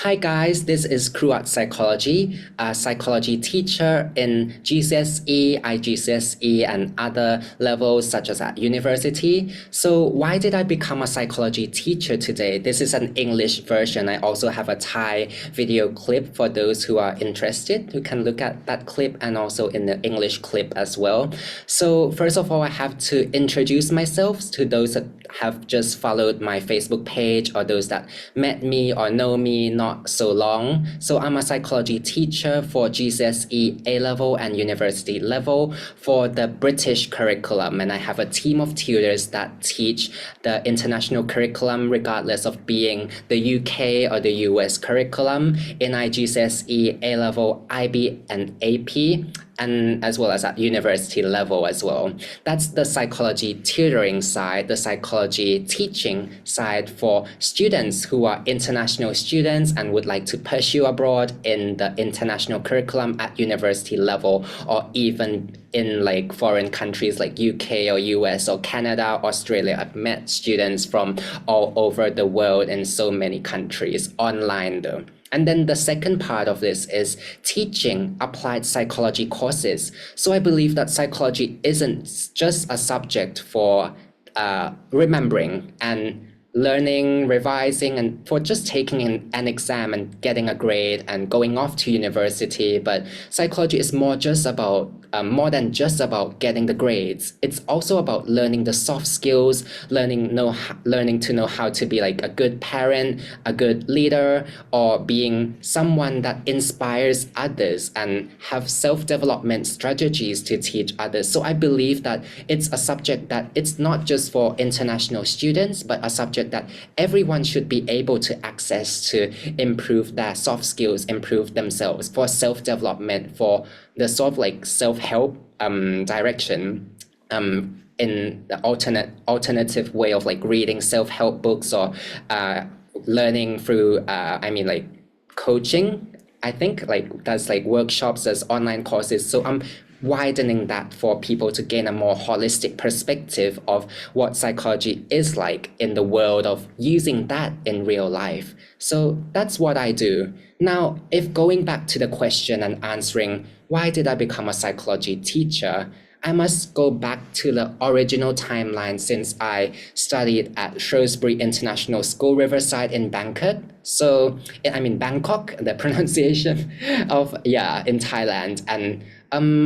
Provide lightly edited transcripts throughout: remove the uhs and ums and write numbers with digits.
Hi guys, this is Kru Aut Psychology, a psychology teacher in GCSE, IGCSE, and other levels such as at university. So why did I become a psychology teacher today? This is an English version. I also have a Thai video clip for those who are interested, who can look at that clip and also in the English clip as well. So first of all, I have to introduce myself to those that have just followed my Facebook page or those that met me or know me not so long. So I'm a psychology teacher for GCSE A-level and university level for the British curriculum, and I have a team of tutors that teach the international curriculum regardless of being the UK or the US curriculum in IGCSE A-level, IB and AP, and as well as at university level as well. That's the psychology tutoring side, the psychology teaching side for students who are international students and would like to pursue abroad in the international curriculum at university level, or even in like foreign countries like UK or US or Canada, Australia. I've met students from all over the world in so many countries online though. And then the second part of this is teaching applied psychology courses. So I believe that psychology isn't just a subject for remembering and learning, revising, and for just taking an exam and getting a grade and going off to university. But psychology is more than just about getting the grades. It's also about learning the soft skills, learning to know how to be like a good parent, a good leader, or being someone that inspires others and have self-development strategies to teach others. So I believe that it's a subject that it's not just for international students, but a subject that everyone should be able to access to improve their soft skills, improve themselves, for self-development, for the sort of like self-help direction, in the alternative way of like reading self-help books or learning through like coaching. I think like that's like workshops as online courses. So I'm widening that for people to gain a more holistic perspective of what psychology is like in the world of using that in real life. So that's what I do. Now, if going back to the question and answering, why did I become a psychology teacher? I must go back to the original timeline since I studied at Shrewsbury International School, Riverside in Bangkok. So, Bangkok, the pronunciation of, in Thailand. And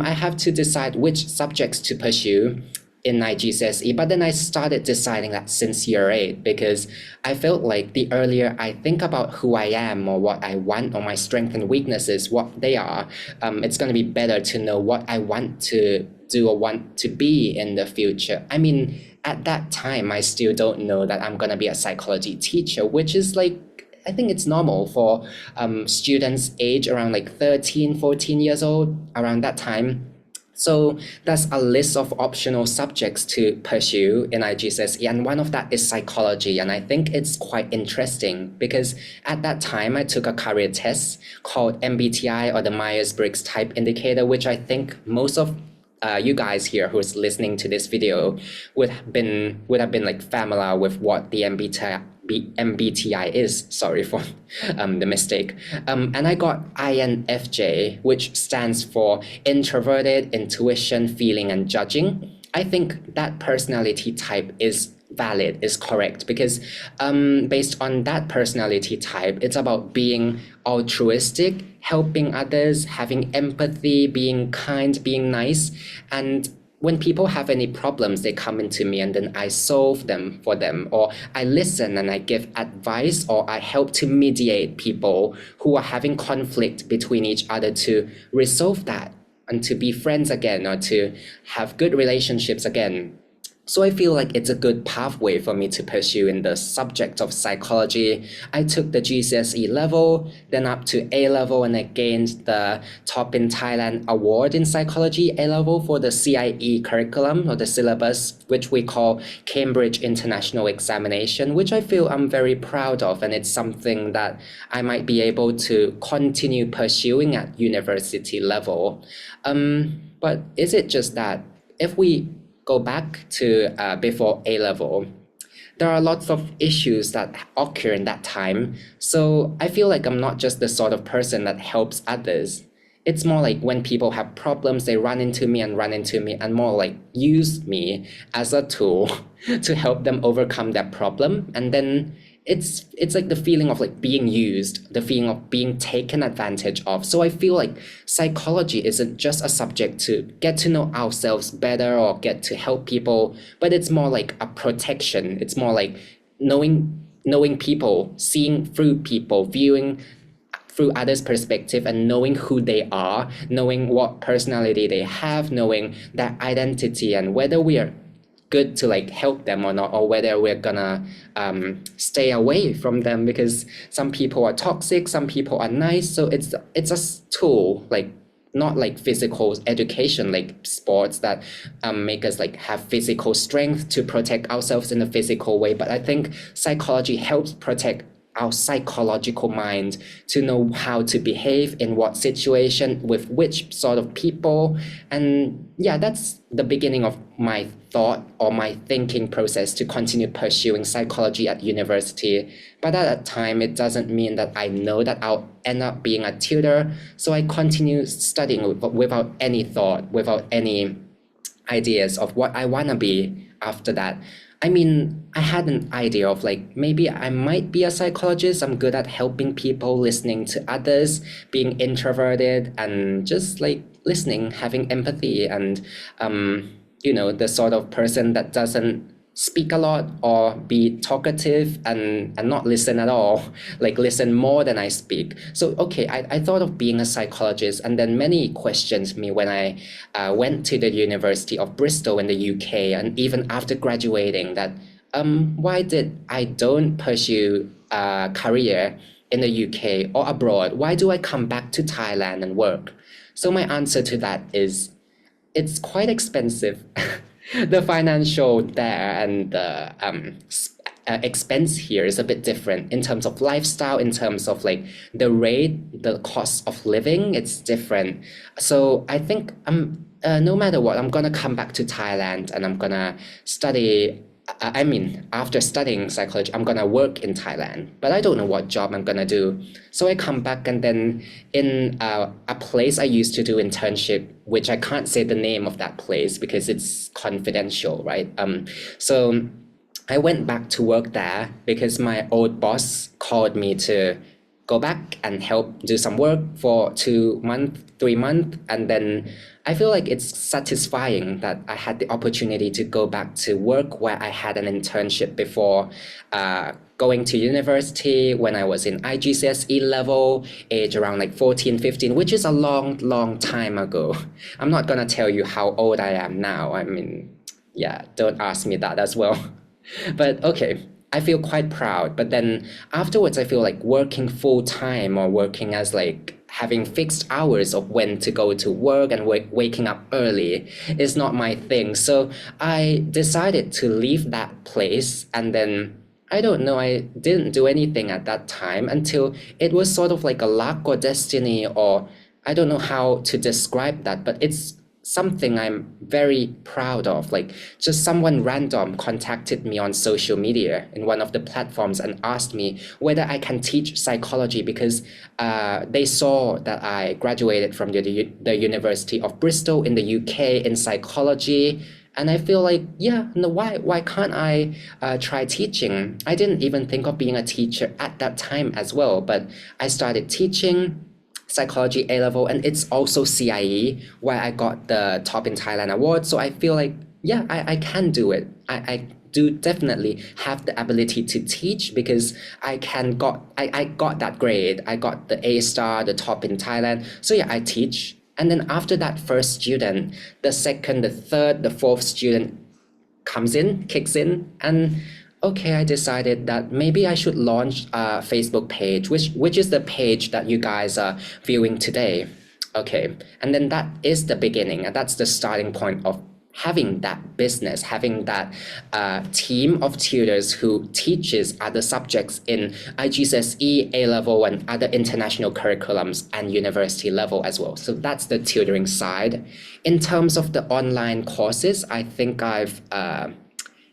I have to decide which subjects to pursue in my GCSE, but then I started deciding that since year 8 because I felt like the earlier I think about who I am or what I want or my strengths and weaknesses, what they are, it's going to be better to know what I want to do or want to be in the future. At that time, I still don't know that I'm going to be a psychology teacher, which is like, I think it's normal for students age around like 13, 14 years old, around that time. So that's a list of optional subjects to pursue in IGCSE, and one of that is psychology. And I think it's quite interesting because at that time I took a career test called MBTI, or the Myers-Briggs Type Indicator, which I think most of you guys here who's listening to this video would have been like familiar with what the MBTI is. Sorry for the mistake. And I got INFJ, which stands for introverted, intuition, feeling, and judging. I think that personality type is valid, is correct, because based on that personality type, it's about being altruistic, helping others, having empathy, being kind, being nice. And when people have any problems, they come into me and then I solve them for them, or I listen and I give advice, or I help to mediate people who are having conflict between each other to resolve that and to be friends again or to have good relationships again. So I feel like it's a good pathway for me to pursue in the subject of psychology. I took the GCSE level, then up to A level, and I gained the Top in Thailand award in psychology A level for the CIE curriculum, or the syllabus, which we call Cambridge International Examination, which I feel I'm very proud of, and it's something that I might be able to continue pursuing at university level. But is it just that? If we go back to before A level, there are lots of issues that occur in that time. So I feel like I'm not just the sort of person that helps others. It's more like when people have problems, they run into me and more like use me as a tool to help them overcome that problem. And then it's like the feeling of like being used, the feeling of being taken advantage of. So I feel like psychology isn't just a subject to get to know ourselves better or get to help people, but it's more like a protection. It's more like knowing people, seeing through people, viewing through others' perspective and knowing who they are, knowing what personality they have, knowing their identity and whether we are good to like help them or not, or whether we're gonna stay away from them because some people are toxic, some people are nice. So it's a tool, like not like physical education, like sports that make us like have physical strength to protect ourselves in a physical way. But I think psychology helps protect our psychological mind to know how to behave in what situation with which sort of people. And yeah, that's the beginning of my thought or my thinking process to continue pursuing psychology at university. But at that time, it doesn't mean that I know that I'll end up being a tutor. So I continue studying without any thought, without any ideas of what I want to be after that. I mean, I had an idea of like, maybe I might be a psychologist. I'm good at helping people, listening to others, being introverted and just like listening, having empathy and, the sort of person that doesn't speak a lot or be talkative and not listen at all, like listen more than I speak. So, okay, I thought of being a psychologist, and then many questioned me when I went to the University of Bristol in the UK, and even after graduating that, why did I don't pursue a career in the UK or abroad? Why do I come back to Thailand and work? So my answer to that is, it's quite expensive. The financial there and the expense here is a bit different in terms of lifestyle, in terms of like the rate, the cost of living, it's different. So I think no matter what, I'm gonna come back to Thailand and I'm gonna study. After studying psychology, I'm gonna work in Thailand, but I don't know what job I'm gonna do. So I come back, and then in a place I used to do internship, which I can't say the name of that place because it's confidential, right? So I went back to work there because my old boss called me to go back and help do some work for 2 months, 3 months, and then I feel like it's satisfying that I had the opportunity to go back to work where I had an internship before going to university when I was in IGCSE level, age around like 14, 15, which is a long, long time ago. I'm not gonna tell you how old I am now. I mean, yeah, don't ask me that as well. But okay, I feel quite proud. But then afterwards, I feel like working full time or working as like having fixed hours of when to go to work and waking up early is not my thing. So I decided to leave that place, and then I don't know, I didn't do anything at that time until it was sort of like a luck or destiny, or I don't know how to describe that, but it's something I'm very proud of. Like just someone random contacted me on social media in one of the platforms and asked me whether I can teach psychology because they saw that I graduated from the University of Bristol in the UK in psychology. And I feel like, yeah, no, why can't I try teaching? I didn't even think of being a teacher at that time as well, but I started teaching psychology A-level, and it's also CIE where I got the Top in Thailand award. So I feel like, yeah, I can do it. I do definitely have the ability to teach because I got that grade. I got the A star, the Top in Thailand. So yeah, I teach. And then after that first student, the second, the third, the fourth student kicks in, and okay, I decided that maybe I should launch a Facebook page, which is the page that you guys are viewing today. Okay, and then that is the beginning, and that's the starting point of having that business, having that team of tutors who teaches other subjects in IGCSE, A-level, and other international curriculums and university level as well. So that's the tutoring side. In terms of the online courses, I think I've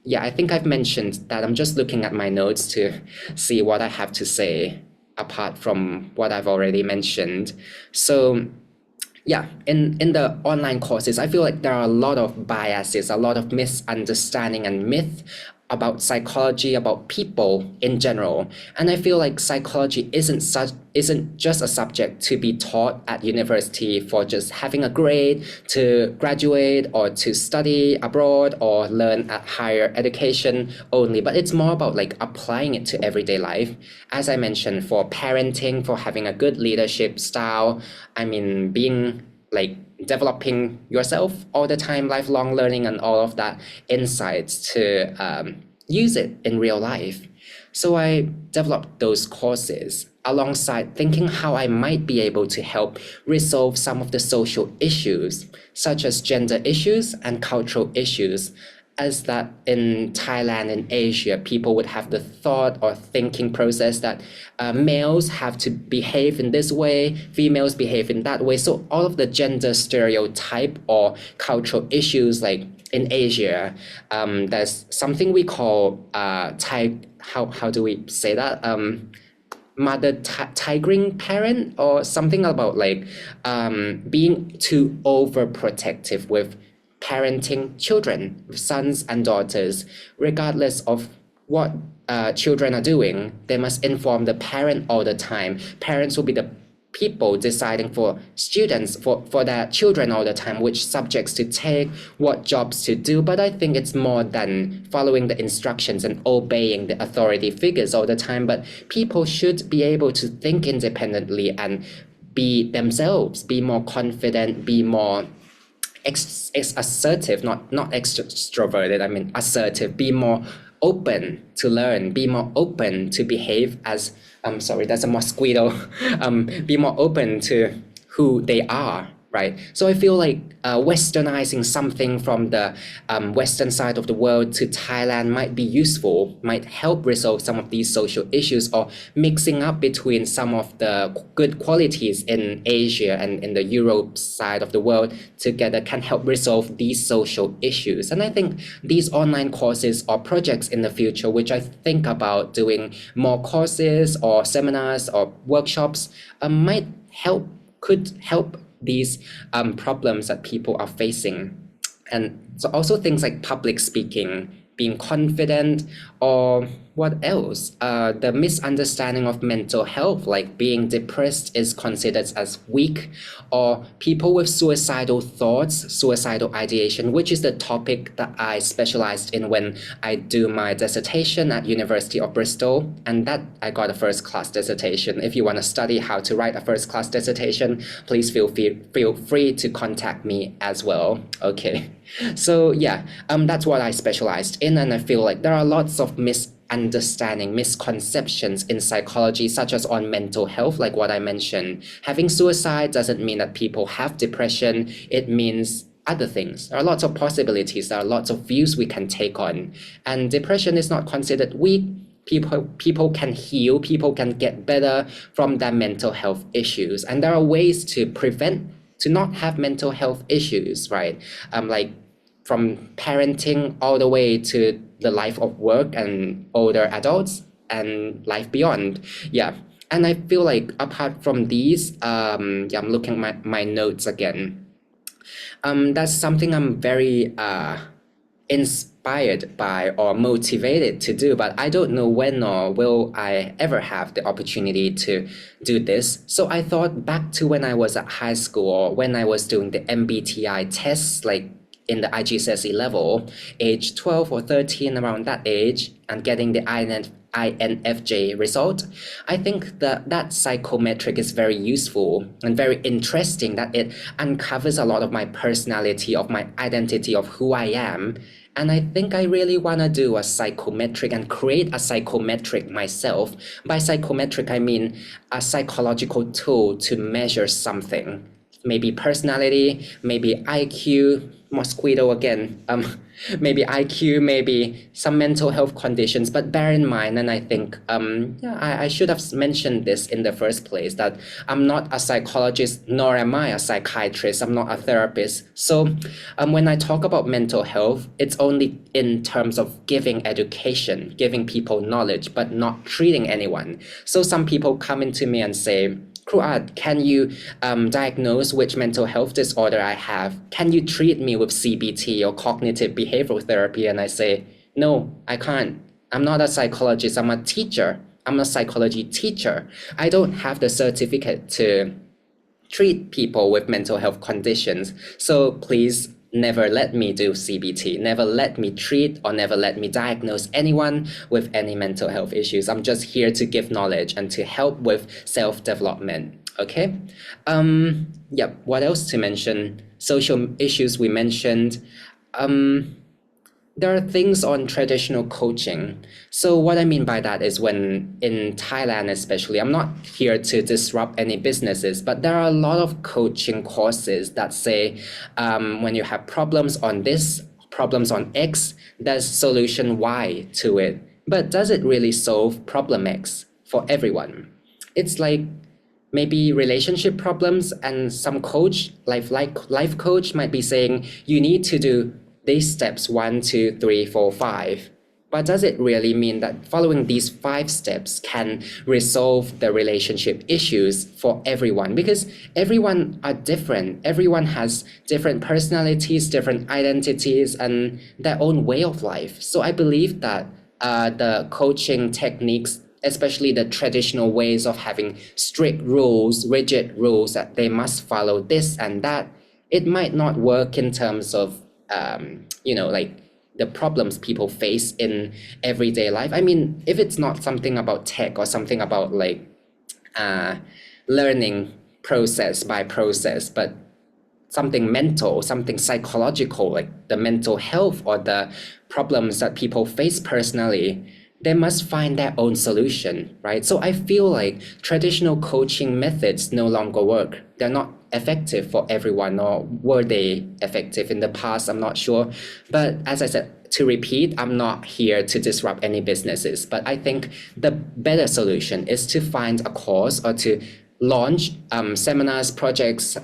yeah, I think I've mentioned that. I'm just looking at my notes to see what I have to say apart from what I've already mentioned. So yeah, in the online courses, I feel like there are a lot of biases, a lot of misunderstanding and myth about psychology, about people in general. And I feel like psychology isn't just a subject to be taught at university for just having a grade to graduate or to study abroad or learn at higher education only, but it's more about like applying it to everyday life. As I mentioned, for parenting, for having a good leadership style, I mean, being like developing yourself all the time, lifelong learning and all of that insights to use it in real life. So I developed those courses alongside thinking how I might be able to help resolve some of the social issues, such as gender issues and cultural issues, as that in Thailand and Asia, people would have the thought or thinking process that males have to behave in this way, females behave in that way. So all of the gender stereotype or cultural issues, like in Asia, there's something we call how do we say that? Mother tigering parent or something about like being too overprotective with parenting children, sons and daughters, regardless of what children are doing, they must inform the parent all the time. Parents will be the people deciding for students, for their children all the time, which subjects to take, what jobs to do. But I think it's more than following the instructions and obeying the authority figures all the time. But people should be able to think independently and be themselves, be more confident, be more assertive, not extroverted, I mean assertive, be more open to learn, be more open to behave as, sorry, that's a mosquito, be more open to who they are, right? So I feel like westernizing something from the western side of the world to Thailand might be useful, might help resolve some of these social issues, or mixing up between some of the good qualities in Asia and in the Europe side of the world together can help resolve these social issues. And I think these online courses or projects in the future, which I think about doing more courses or seminars or workshops, could help these problems that people are facing. And so also things like public speaking, being confident, or what else? The misunderstanding of mental health, like being depressed is considered as weak, or people with suicidal thoughts, suicidal ideation, which is the topic that I specialized in when I do my dissertation at University of Bristol, and that I got a first class dissertation. If you want to study how to write a first class dissertation, please feel free to contact me as well. Okay. So yeah, that's what I specialized in, and I feel like there are lots of misunderstanding, misconceptions in psychology, such as on mental health, like what I mentioned. Having suicide doesn't mean that people have depression. It means other things. There are lots of possibilities. There are lots of views we can take on. And depression is not considered weak. People can heal. People can get better from their mental health issues. And there are ways to not have mental health issues, right? Like from parenting all the way to the life of work and older adults and life beyond. Yeah. And I feel like apart from these, yeah, I'm looking at my notes again. That's something I'm very inspired by or motivated to do, but I don't know when or will I ever have the opportunity to do this. So I thought back to when I was at high school, or when I was doing the MBTI tests, like in the IGCSE level, age 12 or 13, around that age, and getting the INFJ result. I think that psychometric is very useful and very interesting, that it uncovers a lot of my personality, of my identity, of who I am. And I think I really want to do a psychometric and create a psychometric myself. By psychometric, I mean a psychological tool to measure something, maybe personality, maybe IQ, mosquito again, maybe IQ, maybe some mental health conditions. But bear in mind, and I think I should have mentioned this in the first place, that I'm not a psychologist, nor am I a psychiatrist. I'm not a therapist. So when I talk about mental health, it's only in terms of giving education, giving people knowledge, but not treating anyone. So some people come into me and say, Kru Aut, can you diagnose which mental health disorder I have? Can you treat me with CBT or cognitive behavioral therapy? And I say, no, I can't. I'm not a psychologist. I'm a teacher. I'm a psychology teacher. I don't have the certificate to treat people with mental health conditions. So please never let me do CBT, never let me treat or never let me diagnose anyone with any mental health issues. I'm just here to give knowledge and to help with self-development. Okay. What else to mention? Social issues we mentioned. There are things on traditional coaching. So what I mean by that is when in Thailand especially, I'm not here to disrupt any businesses, but there are a lot of coaching courses that say when you have problems on this, problems on X, there's solution Y to it. But does it really solve problem X for everyone? It's like maybe relationship problems, and some coach, life coach might be saying you need to do these steps 1, 2, 3, 4, 5. But does it really mean that following these 5 steps can resolve the relationship issues for everyone? Because everyone are different. Everyone has different personalities, different identities, and their own way of life. So I believe that the coaching techniques, especially the traditional ways of having strict rules, rigid rules that they must follow this and that, it might not work in terms of like the problems people face in everyday life. I mean, if it's not something about tech or something about like learning process by process, but something mental, something psychological, like the mental health or the problems that people face personally, they must find their own solution, right? So I feel like traditional coaching methods no longer work. They're not effective for everyone, or were they effective in the past? I'm not sure. But as I said, to repeat, I'm not here to disrupt any businesses, but I think the better solution is to find a course or to launch seminars, projects,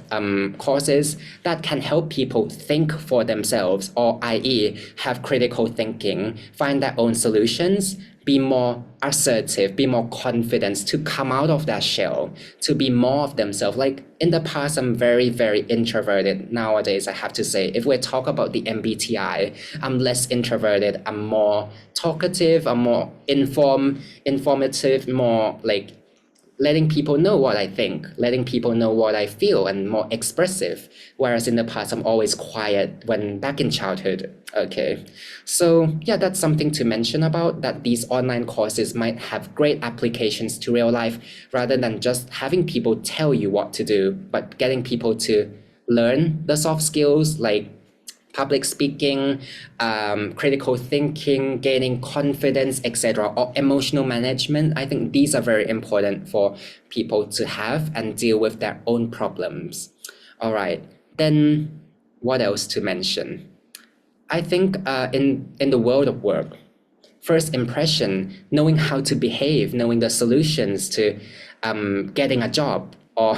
courses that can help people think for themselves, or i.e. have critical thinking, find their own solutions, be more assertive, be more confident to come out of that shell, to be more of themselves. Like in the past, I'm very, very introverted. Nowadays, I have to say, if we talk about the MBTI, I'm less introverted, I'm more talkative, I'm more informative, more like letting people know what I think, letting people know what I feel, and more expressive. Whereas in the past, I'm always quiet when back in childhood. Okay, so yeah, that's something to mention about, that these online courses might have great applications to real life rather than just having people tell you what to do, but getting people to learn the soft skills like public speaking, critical thinking, gaining confidence, etc., or emotional management. I think these are very important for people to have and deal with their own problems. All right, then what else to mention? I think in the world of work, first impression, knowing how to behave, knowing the solutions to getting a job, or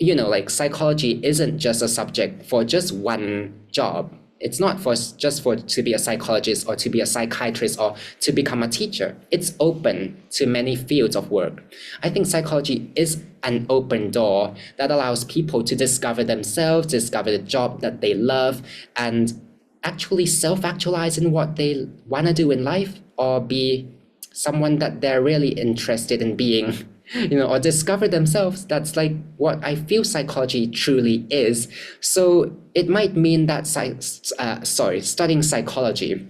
like psychology isn't just a subject for just one job. It's not just for to be a psychologist or to be a psychiatrist or to become a teacher. It's open to many fields of work. I think psychology is an open door that allows people to discover themselves, discover the job that they love, and actually self-actualize in what they want to do in life, or be someone that they're really interested in being. Or discover themselves. That's like what I feel psychology truly is. So it might mean that studying psychology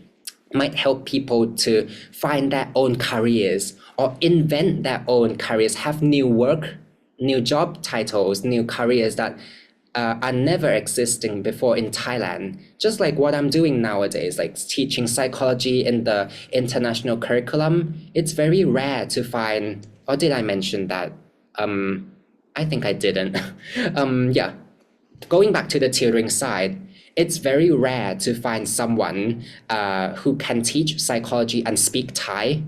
might help people to find their own careers or invent their own careers, have new work, new job titles, new careers that are never existing before in Thailand. Just like what I'm doing nowadays, like teaching psychology in the international curriculum. It's very rare to find. Or did I mention that? I think I didn't. Yeah. going back to the tutoring side, it's very rare to find someone who can teach psychology and speak Thai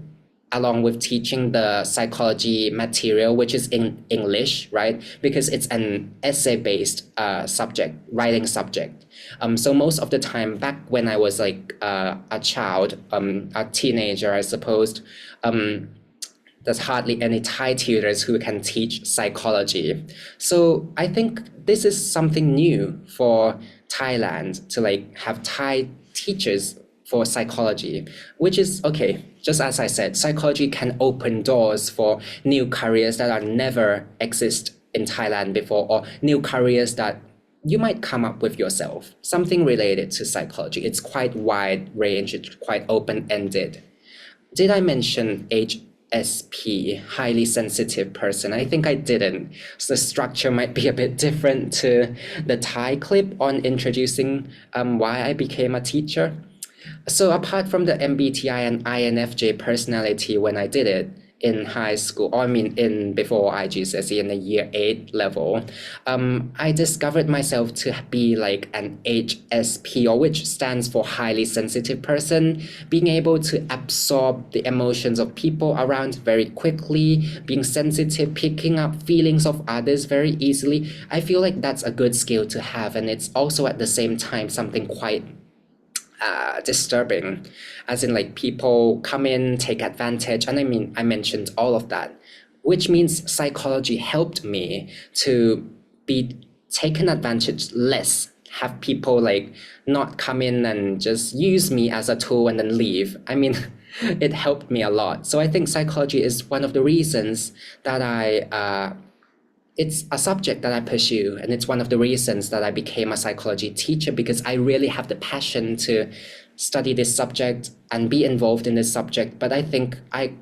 along with teaching the psychology material, which is in English, right? Because it's an essay-based subject, writing subject. So most of the time, back when I was like a child, a teenager, I suppose, there's hardly any Thai tutors who can teach psychology. So I think this is something new for Thailand to like have Thai teachers for psychology, which is okay. Just as I said, psychology can open doors for new careers that are never exist in Thailand before, or new careers that you might come up with yourself, something related to psychology. It's quite wide range, it's quite open-ended. Did I mention HSP, highly sensitive person? I think I didn't. So the structure might be a bit different to the Thai clip on introducing why I became a teacher. So apart from the MBTI and INFJ personality when I did it in high school, or I mean in before IGCSE in the year 8 level, I discovered myself to be like an HSP, or which stands for highly sensitive person, being able to absorb the emotions of people around very quickly, being sensitive, picking up feelings of others very easily. I feel like that's a good skill to have, and it's also at the same time something quite disturbing, as in like people come in, take advantage, and I mean I mentioned all of that, which means psychology helped me to be taken advantage less, have people like not come in and just use me as a tool and then leave. I mean it helped me a lot. So I think psychology is one of the reasons that it's a subject that I pursue, and it's one of the reasons that I became a psychology teacher, because I really have the passion to study this subject and be involved in this subject. But I think I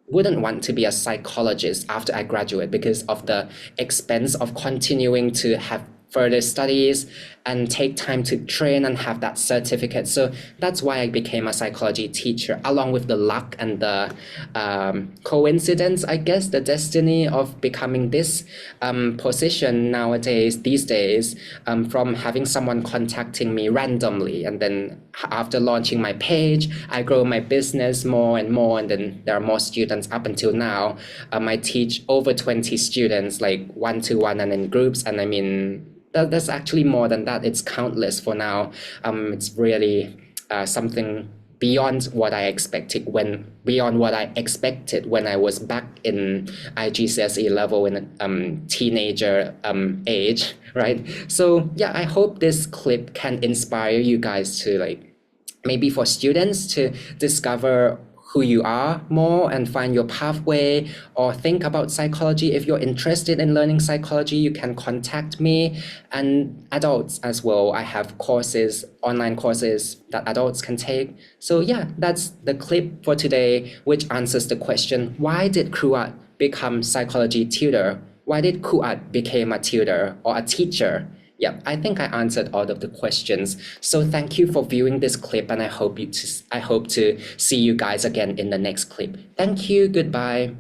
wouldn't want to be a psychologist after I graduate because of the expense of continuing to have further studies and take time to train and have that certificate. So that's why I became a psychology teacher, along with the luck and the coincidence, I guess, the destiny of becoming this position nowadays, these days, from having someone contacting me randomly. And then after launching my page, I grow my business more and more, and then there are more students up until now. I teach over 20 students, like one-to-one and in groups. And I mean, that's actually more than that. It's countless for now. It's really something beyond what I expected when I was back in IGCSE level in teenager age, right? So yeah, I hope this clip can inspire you guys to like, maybe for students to discover who you are more and find your pathway, or think about psychology. If you're interested in learning psychology, you can contact me. And adults as well, I have courses, online courses that adults can take. So yeah, that's the clip for today, which answers the question, why did Kru Aut become psychology tutor? Why did Kru Aut become a tutor or a teacher? Yeah, I think I answered all of the questions. So thank you for viewing this clip, and I hope to see you guys again in the next clip. Thank you. Goodbye.